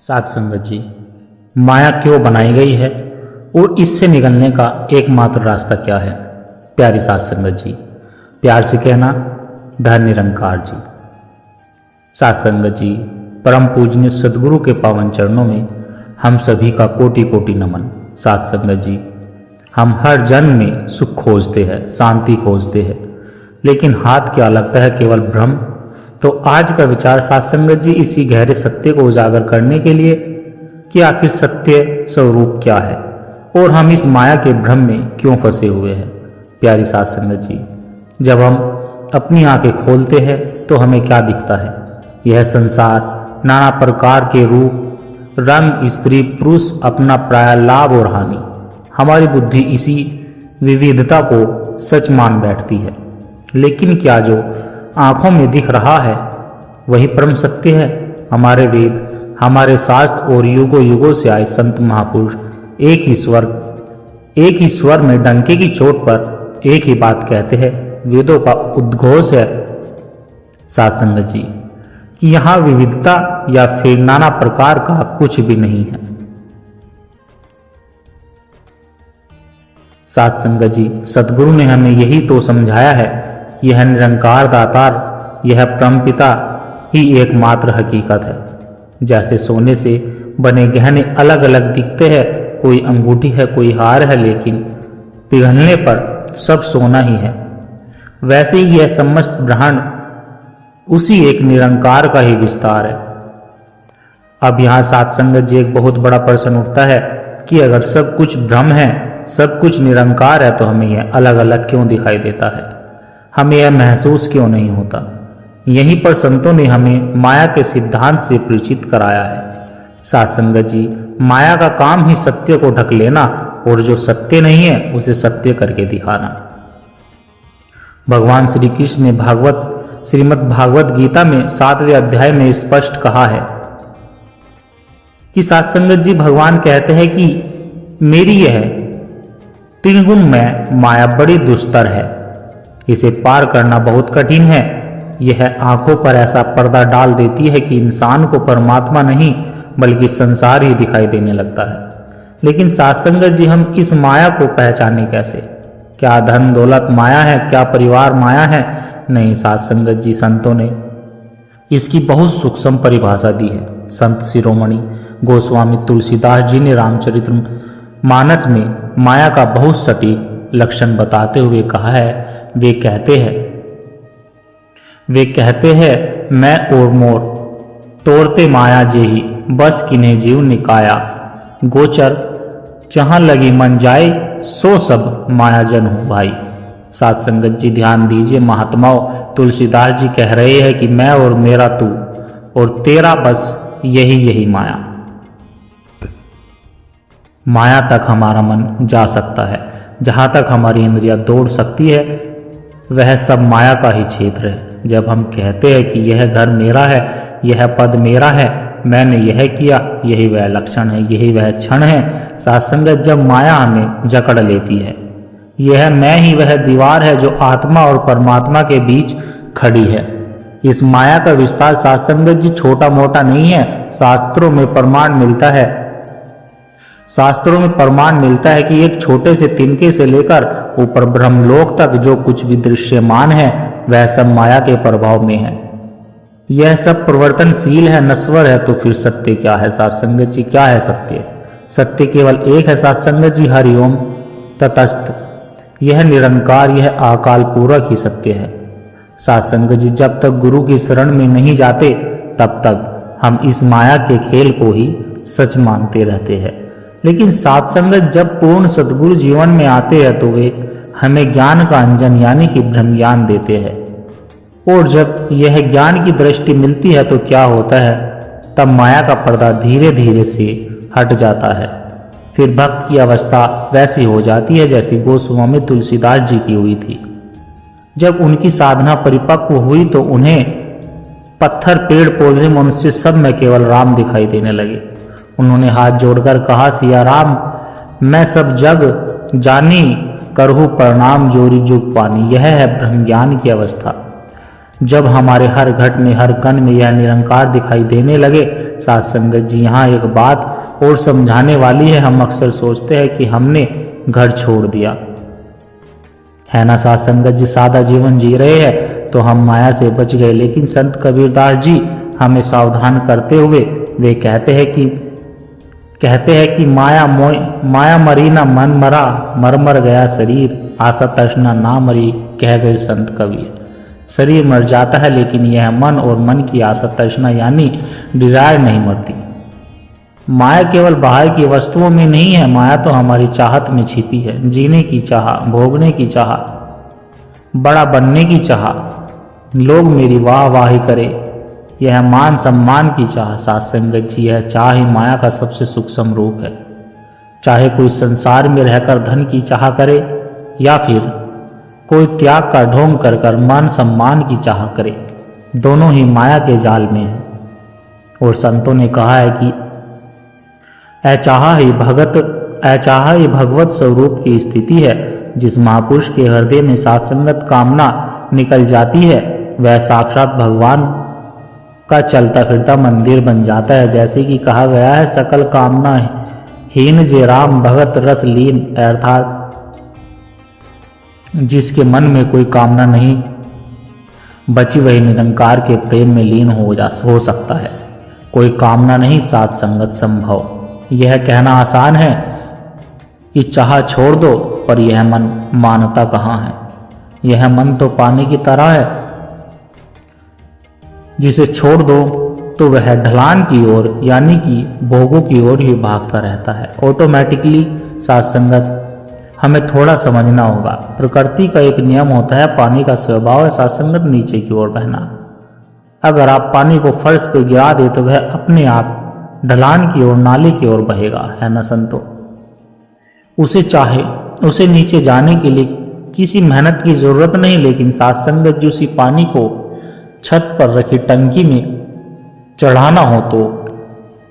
साथ संगत जी, माया क्यों बनाई गई है और इससे निकलने का एकमात्र रास्ता क्या है? प्यारी साथ संगत जी, प्यार से कहना धन निरंकार जी। साथ संगत जी, परम पूजनीय सदगुरु के पावन चरणों में हम सभी का कोटि कोटि नमन। साथ संगत जी, हम हर जन्म में सुख खोजते हैं, शांति खोजते हैं, लेकिन हाथ क्या लगता है केवल भ्रम। तो आज का विचार साथ संगत जी इसी गहरे सत्य को उजागर करने के लिए कि आखिर सत्य स्वरूप क्या है और हम इस माया के भ्रम में क्यों फंसे हुए हैं। प्यारी साथ संगत जी, जब हम अपनी आंखें खोलते हैं तो हमें क्या दिखता है? यह संसार नाना प्रकार के रूप, रंग, स्त्री पुरुष, अपना प्राय लाभ और हानि। हमारी बुद्धि इसी विविधता को सच मान बैठती है, लेकिन क्या जो आंखों में दिख रहा है वही परम सत्य है? हमारे वेद, हमारे शास्त्र और युगों युगों से आए संत महापुरुष एक ही स्वर में डंके की चोट पर एक ही बात कहते हैं। वेदों का उद्घोष है साथ संगत जी कि यहाँ विविधता या फिर नाना प्रकार का कुछ भी नहीं है। साथ संगत जी, सतगुरु ने हमें यही तो समझाया है कि यह निरंकार दातार, यह परमपिता ही एकमात्र हकीकत है। जैसे सोने से बने गहने अलग अलग दिखते हैं, कोई अंगूठी है, कोई हार है, लेकिन पिघलने पर सब सोना ही है, वैसे ही यह समस्त ब्रह्मांड उसी एक निरंकार का ही विस्तार है। अब यहाँ साथ संगत जी एक बहुत बड़ा प्रश्न उठता है कि अगर सब कुछ भ्रम है, सब कुछ निरंकार है, तो हमें यह अलग अलग क्यों दिखाई देता है? हमें यह महसूस क्यों नहीं होता? यहीं पर संतों ने हमें माया के सिद्धांत से परिचित कराया है। साथ संगत जी, माया का काम ही सत्य को ढक लेना और जो सत्य नहीं है उसे सत्य करके दिखाना। भगवान श्री कृष्ण ने श्रीमद् भागवत गीता में 7वें अध्याय में स्पष्ट कहा है कि साथ संगत जी, भगवान कहते हैं कि मेरी यह त्रिगुण में माया बड़ी दुस्तर है, इसे पार करना बहुत कठिन है। यह आंखों पर ऐसा पर्दा डाल देती है कि इंसान को परमात्मा नहीं बल्कि संसार ही दिखाई देने लगता है। लेकिन साथ संगत जी, हम इस माया को पहचाने कैसे? क्या धन दौलत माया है? क्या परिवार माया है? नहीं साथ संगत जी, संतों ने इसकी बहुत सूक्ष्म परिभाषा दी है। संत शिरोमणि गोस्वामी तुलसीदास जी ने रामचरित्र मानस में माया का बहुत सटीक लक्षण बताते हुए कहा है। वे कहते हैं मैं और मोर तोड़ते माया जेही, बस किन्हें जीव निकाया, गोचर जहां लगी मन जाए, सो सब माया जन हो भाई। साथ संगत जी, ध्यान दीजिए, महात्माओं, तुलसीदास जी कह रहे हैं कि मैं और मेरा तू और तेरा बस यही माया। माया तक हमारा मन जा सकता है, जहां तक हमारी इंद्रियां दौड़ सकती है वह सब माया का ही क्षेत्र है। जब हम कहते हैं कि यह घर मेरा है, यह पद मेरा है, मैंने यह किया, यही वह लक्षण है, यही वह क्षण है। साथ संगत, जब माया हमें जकड़ लेती है, यह मैं ही वह दीवार है जो आत्मा और परमात्मा के बीच खड़ी है। इस माया का विस्तार साथ संगत जी छोटा मोटा नहीं है। शास्त्रों में प्रमाण मिलता है कि एक छोटे से तिनके से लेकर ऊपर ब्रह्मलोक तक जो कुछ भी दृश्यमान है वह सब माया के प्रभाव में है। यह सब परिवर्तनशील है, नश्वर है। तो फिर सत्य क्या है साथ संगत जी? क्या है सत्य? सत्य केवल एक है साथ संगत जी, हरिओम तटस्थ। यह निरंकार, यह अकाल पूरक ही सत्य है। साथ संगत जी, जब तक गुरु की शरण में नहीं जाते तब तक हम इस माया के खेल को ही सच मानते रहते हैं। लेकिन साथ संगत, जब पूर्ण सद्गुरु जीवन में आते हैं तो वे हमें ज्ञान का अंजन यानी कि ब्रह्म ज्ञान देते हैं। और जब यह ज्ञान की दृष्टि मिलती है तो क्या होता है? तब माया का पर्दा धीरे धीरे से हट जाता है। फिर भक्त की अवस्था वैसी हो जाती है जैसी गोस्वामी तुलसीदास जी की हुई थी। जब उनकी साधना परिपक्व हुई तो उन्हें पत्थर, पेड़ पौधे, मनुष्य सब में केवल राम दिखाई देने लगे। उन्होंने हाथ जोड़कर कहा, सिया राम, मैं सब जग जानी, करहु प्रणाम जोरी जुग पानी। यह है ब्रह्म ज्ञान की अवस्था। जब हमारे हर घट में, हर कण में यह निरंकार दिखाई देने लगे। साथ संगत जी, यहाँ एक बात और समझाने वाली है। हम अक्सर सोचते हैं कि हमने घर छोड़ दिया है ना साथ संगत जी, सादा जीवन जी रहे हैं तो हम माया से बच गए। लेकिन संत कबीरदास जी हमें सावधान करते हुए वे कहते हैं कि माया मरी ना मन मरा, मर गया शरीर, आशा तृष्णा ना मरी, कह गए संत कबीर। शरीर मर जाता है लेकिन यह मन और मन की आशा तृष्णा यानी डिजायर नहीं मरती। माया केवल बाहर की वस्तुओं में नहीं है, माया तो हमारी चाहत में छिपी है। जीने की चाह, भोगने की चाह, बड़ा बनने की चाह, लोग मेरी वाह वाही करे, यह मान सम्मान की चाह। साथ संगत जी, यह चाह ही माया का सबसे सूक्ष्म रूप है। चाहे कोई संसार में रहकर धन की चाह करे या फिर कोई त्याग का ढोंग कर मान सम्मान की चाह करे, दोनों ही माया के जाल में है। और संतों ने कहा है कि अचाह ही भगवत स्वरूप की स्थिति है। जिस महापुरुष के हृदय में साथ संगत कामना निकल जाती है वह साक्षात भगवान का चलता फिरता मंदिर बन जाता है। जैसे कि कहा गया है, सकल कामना हीन जे राम भगत रस लीन, अर्थात जिसके मन में कोई कामना नहीं बची वही निरंकार के प्रेम में लीन हो सकता है। कोई कामना नहीं, साथ संगत संभव। यह कहना आसान है कि चाह छोड़ दो, पर यह मन मानता कहाँ है। यह मन तो पानी की तरह है, जिसे छोड़ दो तो वह ढलान की ओर यानी कि भोगों की ओर ही भागता रहता है ऑटोमेटिकली। साथ संगत हमें थोड़ा समझना होगा। प्रकृति का एक नियम होता है, पानी का स्वभाव है साथ संगत नीचे की ओर बहना। अगर आप पानी को फर्श पर गिरा दे तो वह अपने आप ढलान की ओर, नाली की ओर बहेगा, है ना संतो। उसे नीचे जाने के लिए किसी मेहनत की जरूरत नहीं। लेकिन साथ संगत जो उसी पानी को छत पर रखी टंकी में चढ़ाना हो तो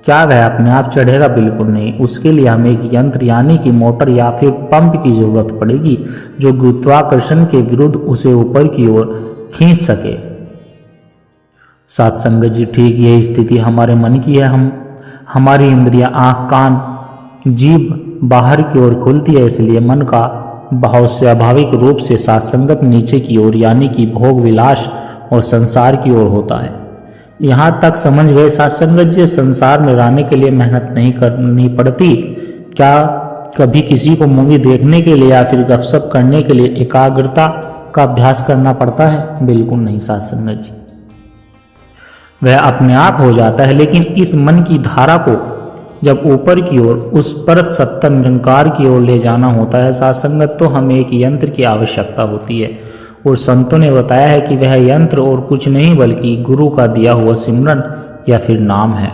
क्या वह अपने आप चढ़ेगा? बिल्कुल नहीं। उसके लिए हमें एक यंत्र यानी कि मोटर या फिर पंप की जरूरत पड़ेगी जो गुरुत्वाकर्षण के विरुद्ध उसे ऊपर की ओर खींच सके। साथ संगत जी, ठीक यही स्थिति हमारे मन की है। हमारी इंद्रियां, आंख, कान, जीभ बाहर की ओर खुलती है, इसलिए मन का भाव स्वाभाविक रूप से साथ संगत नीचे की ओर यानी कि भोग विलास और संसार की ओर होता है। यहाँ तक समझ गए साथ संगत जी, संसार में रहने के लिए मेहनत नहीं करनी पड़ती। क्या कभी किसी को मूवी देखने के लिए या फिर गपशप करने के लिए एकाग्रता का अभ्यास करना पड़ता है? बिल्कुल नहीं साथ संगत जी, वह अपने आप हो जाता है। लेकिन इस मन की धारा को जब ऊपर की ओर, उस पर सत्य निरंकार की ओर ले जाना होता है साथ संगत, तो हमें एक यंत्र की आवश्यकता होती है। और संतों ने बताया है कि वह यंत्र और कुछ नहीं बल्कि गुरु का दिया हुआ सिमरन या फिर नाम है।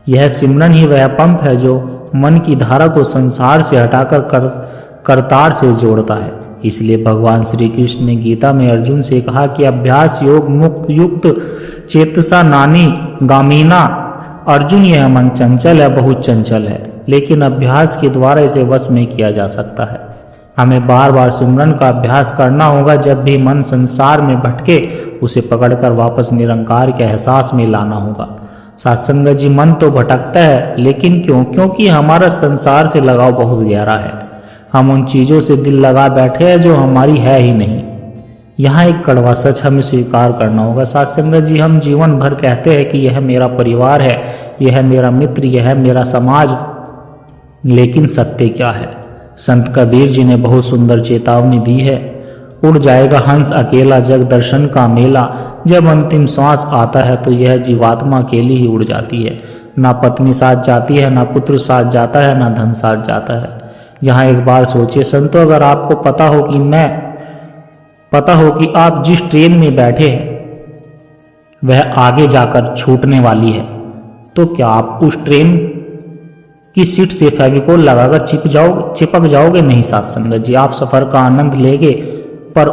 यह सिमरन ही वह पंप है जो मन की धारा को संसार से हटाकर करतार से जोड़ता है। इसलिए भगवान श्री कृष्ण ने गीता में अर्जुन से कहा कि अभ्यास योग मुक्त युक्त चेतसा नानी गामीना। अर्जुन, यह मन चंचल है, बहुत चंचल है, लेकिन अभ्यास के द्वारा इसे वश में किया जा सकता है। हमें बार बार सिमरन का अभ्यास करना होगा। जब भी मन संसार में भटके उसे पकड़कर वापस निरंकार के एहसास में लाना होगा। साथ संगत जी, मन तो भटकता है, लेकिन क्यों? क्योंकि हमारा संसार से लगाव बहुत गहरा है। हम उन चीजों से दिल लगा बैठे हैं जो हमारी है ही नहीं। यहाँ एक कड़वा सच हमें स्वीकार करना होगा साथ संगत जी। हम जीवन भर कहते हैं कि यह मेरा परिवार है, यह मेरा मित्र, यह मेरा समाज, लेकिन सत्य क्या है? संत कबीर जी ने बहुत सुंदर चेतावनी दी है। उड़ जाएगा हंस अकेला जग दर्शन का मेला। जब अंतिम श्वास आता है तो यह जीवात्मा अकेली ही उड़ जाती है। ना पत्नी साथ जाती है, ना पुत्र साथ जाता है, ना धन साथ जाता है। यहाँ एक बार सोचिए संतो, अगर आपको पता हो कि आप जिस ट्रेन में बैठे हैं वह आगे जाकर छूटने वाली है, तो क्या आप उस ट्रेन की सीट से फेविकोल लगाकर चिपक जाओगे? नहीं साथ संगत जी, आप सफर का आनंद लेंगे पर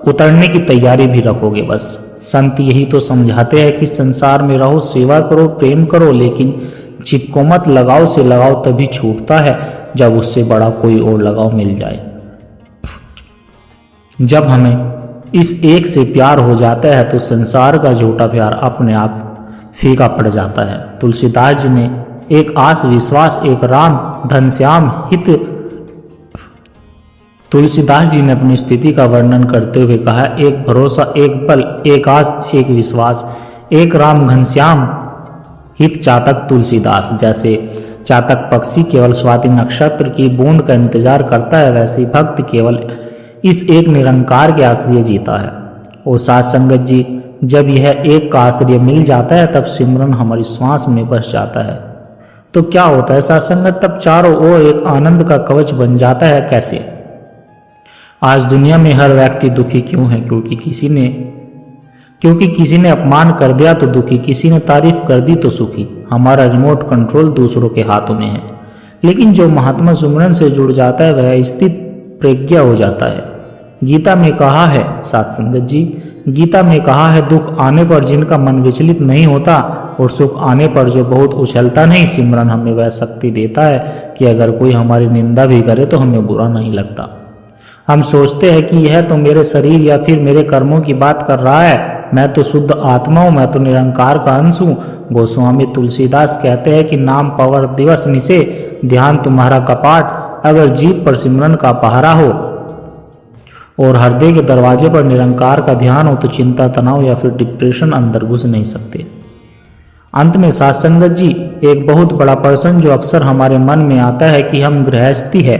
उतरने की तैयारी भी रखोगे। बस संत यही तो समझाते हैं कि संसार में रहो, सेवा करो, प्रेम करो, लेकिन चिपको मत। लगाव से लगाव तभी छूटता है जब उससे बड़ा कोई और लगाव मिल जाए। जब हमें इस एक से प्यार हो जाता है तो संसार का झूठा प्यार अपने आप फीका पड़ जाता है। तुलसीदास जी ने एक आस विश्वास एक राम घनश्याम हित तुलसीदास जी ने अपनी स्थिति का वर्णन करते हुए कहा, एक भरोसा एक बल एक आस एक विश्वास एक राम घनश्याम हित चातक तुलसीदास। जैसे चातक पक्षी केवल स्वाति नक्षत्र की बूंद का इंतजार करता है, वैसे ही भक्त केवल इस एक निरंकार के आश्रय जीता है। और साथ संगत जी, जब यह एक का आश्रय मिल जाता है तब सिमरन हमारी श्वास में बस जाता है। तो क्या होता है साथ संगत, तब चारों ओर एक आनंद का कवच बन जाता है। कैसे? आज दुनिया में हर व्यक्ति दुखी क्यों है? क्योंकि किसी ने अपमान कर दिया तो दुखी, किसी ने तारीफ कर दी तो सुखी। हमारा रिमोट कंट्रोल दूसरों के हाथों में है। लेकिन जो महात्मा सुमरन से जुड़ जाता है वह स्थित प्रज्ञा हो जाता है। गीता में कहा है साथ संगत जी, गीता में कहा है, दुख आने पर जिनका मन विचलित नहीं होता और सुख आने पर जो बहुत उछलता नहीं। सिमरन हमें वह शक्ति देता है कि अगर कोई हमारी निंदा भी करे तो हमें बुरा नहीं लगता। हम सोचते हैं कि यह तो मेरे शरीर या फिर मेरे कर्मों की बात कर रहा है, मैं तो शुद्ध आत्मा हूँ, मैं तो निरंकार का अंश हूँ। गोस्वामी तुलसीदास कहते हैं कि नाम पवर दिवस निशे ध्यान तुम्हारा कपाट। अगर जीभ पर सिमरन का पहरा हो और हृदय के दरवाजे पर निरंकार का ध्यान हो तो चिंता तनाव या फिर डिप्रेशन अंदर घुस नहीं सकते। अंत में साथ संगत जी, एक बहुत बड़ा प्रश्न जो अक्सर हमारे मन में आता है कि हम गृहस्थी है,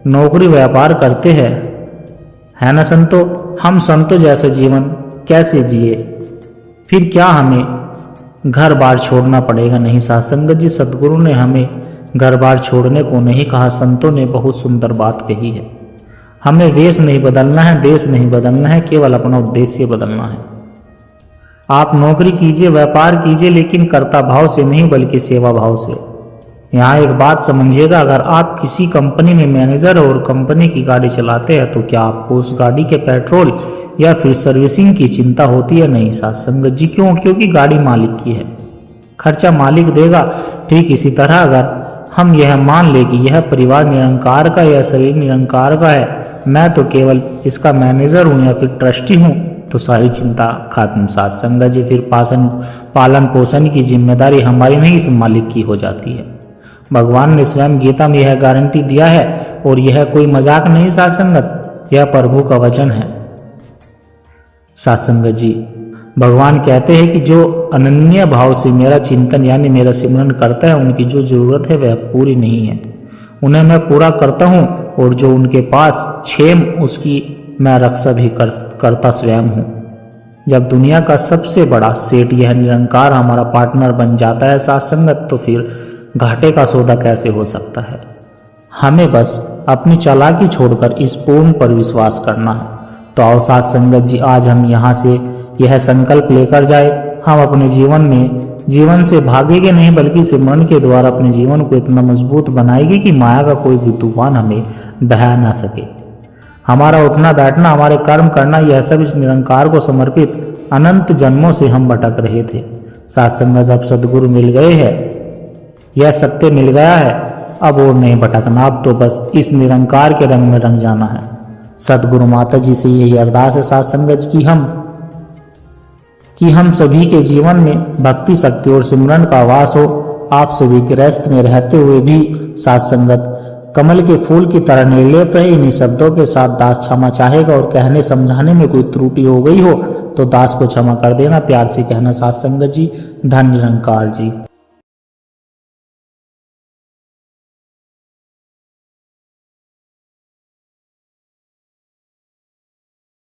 नौकरी व्यापार करते हैं, है ना संतो, हम संतों जैसा जीवन कैसे जिए? फिर क्या हमें घर बार छोड़ना पड़ेगा? नहीं साथ संगत जी, सदगुरु ने हमें घर बार छोड़ने को नहीं कहा। संतों ने बहुत सुंदर बात कही है, हमें वेश नहीं बदलना है, देश नहीं बदलना है, केवल अपना उद्देश्य बदलना है। आप नौकरी कीजिए, व्यापार कीजिए, लेकिन कर्ता भाव से नहीं बल्कि सेवा भाव से। यहाँ एक बात समझिएगा, अगर आप किसी कंपनी में मैनेजर और कंपनी की गाड़ी चलाते हैं तो क्या आपको उस गाड़ी के पेट्रोल या फिर सर्विसिंग की चिंता होती है? नहीं साथ संगत जी। क्यों? क्योंकि गाड़ी मालिक की है, खर्चा मालिक देगा। ठीक इसी तरह अगर हम यह मान ले कि यह परिवार निरंकार का, यह शरीर निरंकार का है, मैं तो केवल इसका मैनेजर हूँ या फिर ट्रस्टी हूँ, तो सारी चिंता खत्म साथ संगत जी। फिर पालन पोषण की जिम्मेदारी हमारी नहीं, इस मालिक की हो जाती है। भगवान ने स्वयं गीता में यह गारंटी दिया है और यह कोई मजाक नहीं साथ संगत, यह प्रभु का वचन है साथ संगत जी। भगवान कहते हैं कि जो अनन्य भाव से मेरा चिंतन यानी मेरा सिमरन करता है, उनकी जो जरूरत है वह पूरी नहीं है, उन्हें मैं पूरा करता हूँ, और जो उनके पास क्षेम उसकी मैं रक्षा भी करता स्वयं हूँ। जब दुनिया का सबसे बड़ा सेठ यह निरंकार हमारा पार्टनर बन जाता है साथ संगत, तो फिर घाटे का सौदा कैसे हो सकता है? हमें बस अपनी चालाकी छोड़कर इस पूर्ण पर विश्वास करना है। तो आओ साथ संगत जी, आज हम यहाँ से यह संकल्प लेकर जाए, हम अपने जीवन से भागेंगे नहीं बल्कि सिमरन के द्वारा अपने जीवन को इतना मजबूत बनाएगी कि माया का कोई भी तूफान हमें ढहा ना सके। हमारा उठना बैठना, हमारे कर्म करना, यह सब इस निरंकार को समर्पित। अनंत जन्मों से हम भटक रहे थे साथ संगत, अब सदगुरु मिल गए हैं, यह सत्य मिल गया है, अब और नहीं भटकना, अब तो बस इस निरंकार के रंग में रंग जाना है। सदगुरु माता जी से यही अरदास है साथ संगत कि हम सभी के जीवन में भक्ति शक्ति और सिमरन का वास हो। आप सभी गृहस्थ में रहते हुए भी साथ संगत कमल के फूल की तरह निर्लेप रहे। इन्हीं शब्दों के साथ दास क्षमा चाहेगा और कहने समझाने में कोई त्रुटि हो गई हो तो दास को क्षमा कर देना। प्यार से कहना साथ संगत जी, धन निरंकार जी।